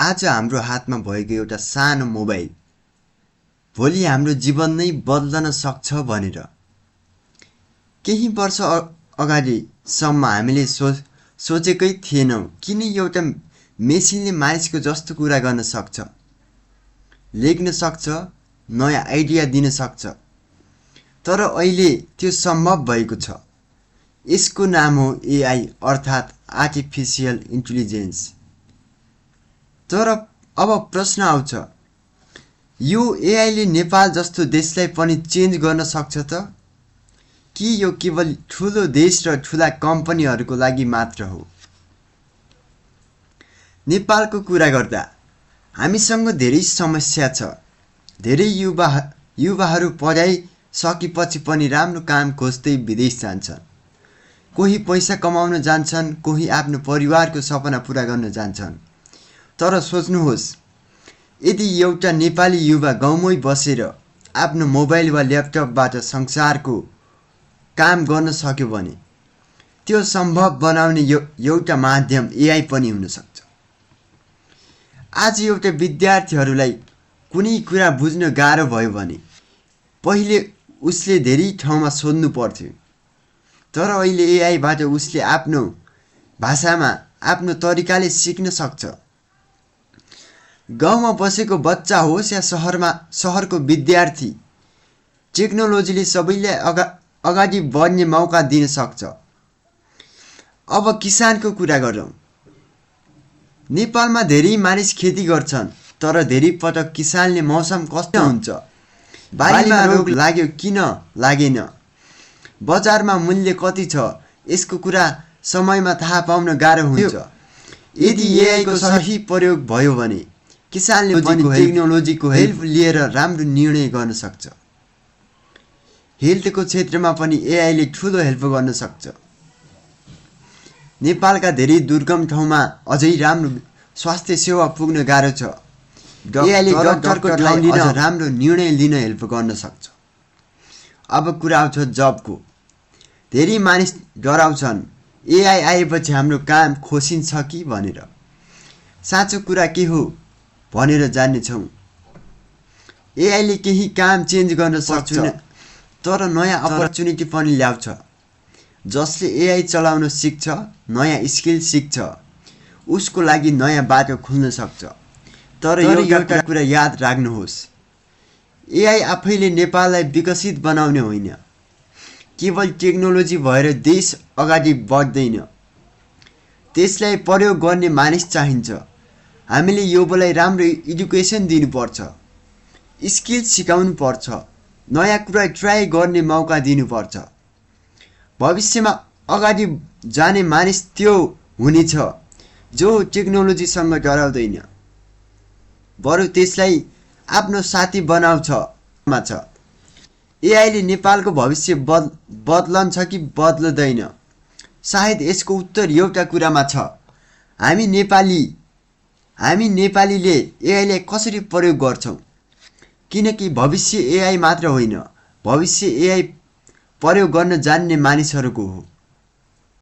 आज हाम्रो हातमा भएको एउटा सानो मोबाइल भोलि हाम्रो जीवन नै बदल्न सक्छ भनेर केही वर्ष अगाडिसम्म हामीले सोचेकै थिएनौं। किन एउटा मेसिनले मानिसको जस्तो कुरा गर्न सक्छ, लेख्न सक्छ, नयाँ आइडिया दिन सक्छ। तर अहिले त्यो सम्भव भएको छ। यसको नाम हो एआई अर्थात् आर्टिफिसियल इन्टेलिजेन्स। तर अब प्रश्न आउँछ, यो एआईले नेपाल जस्तो देशलाई पनि चेन्ज गर्न सक्छ त? कि यो केवल ठुलो देश र ठुला कम्पनीहरूको लागि मात्र हो? नेपालको कुरा गर्दा हामीसँग धेरै समस्या छ। धेरै युवाहरू पढाइ सकेपछि पनि राम्रो काम खोज्दै विदेश जान्छन्। कोही पैसा कमाउन जान्छन्, कोही आफ्नो परिवारको सपना पूरा गर्न जान्छन्। तर सोच्नुहोस्, यदि एउटा नेपाली युवा गाउँमै बसेर आफ्नो मोबाइल वा ल्यापटपबाट संसारको काम गर्न सक्यो भने त्यो सम्भव बनाउने एउटा माध्यम एआई पनि हुन सक्छ। आज एउटा विद्यार्थीहरूलाई कुनै कुरा बुझ्न गाह्रो भयो भने पहिले उसले धेरै ठाउँमा सोध्नु पर्थ्यो। तर अहिले एआईबाट उसले आफ्नो भाषामा आफ्नो तरिकाले सिक्न सक्छ। गाउँमा बसेको बच्चा होस् या सहरको विद्यार्थी, टेक्नोलोजीले सबैलाई अगाडि बढ्ने मौका दिन सक्छ। अब किसानको कुरा गरौँ। नेपालमा धेरै मानिस खेती गर्छन्, तर धेरै पटक किसानले मौसम कस्तो हुन्छ, बारीमा रोग लाग्यो किन लागेन, बजारमा मूल्य कति छ, यसको कुरा समयमा थाहा पाउन गाह्रो हुन्छ। यदि एआईको सही प्रयोग भयो भने किसानले टेक्नोलोजीको हेल्प लिएर राम्रो निर्णय गर्न सक्छ। हेल्थको क्षेत्रमा पनि एआईले ठुलो हेल्प गर्न सक्छ। नेपालका धेरै दुर्गम ठाउँमा अझै राम्रो स्वास्थ्य सेवा पुग्न गाह्रो छ। एआईले डाक्टरको ठाउँ लिन राम्रो निर्णय लिन हेल्प गर्न सक्छ। अब कुरा आउँछ जबको। धेरै मानिस डराउँछन् एआई आएपछि हाम्रो काम खोसिन्छ कि भनेर। साँचो कुरा के हो भनेर जान्नेछौँ। एआईले केही काम चेन्ज गर्न सक्छ, तर नयाँ अपर्च्युनिटी पनि ल्याउँछ। जसले एआई चलाउन सिक्छ, नयाँ स्किल सिक्छ, उसको लागि नयाँ बाटो खुल्न सक्छ। तर एउटा कुरा याद राख्नुहोस्, एआई आफैले नेपाललाई विकसित बनाउने होइन। केवल टेक्नोलोजी भएर देश अगाडि बढ्दैन, त्यसलाई प्रयोग गर्ने मानिस चाहिन्छ। हामीले युवालाई राम्रो एजुकेसन दिनुपर्छ, स्किल सिकाउनु पर्छ, नयाँ कुरा ट्राई गर्ने मौका दिनुपर्छ। भविष्यमा अगाडि जाने मानिस त्यो हुनेछ जो टेक्नोलोजीसँग डराउँदैन, बरु त्यसलाई आफ्नो साथी बनाउँछ। एआईले नेपालको भविष्य बदलन्छ कि बदल्दैन? सायद यसको उत्तर एउटा कुरामा छ, हामी नेपालीले एआईलाई कसरी प्रयोग गर्छौँ। किनकि भविष्य एआई मात्र होइन, भविष्य एआई प्रयोग गर्न जान्ने मानिसहरूको हो।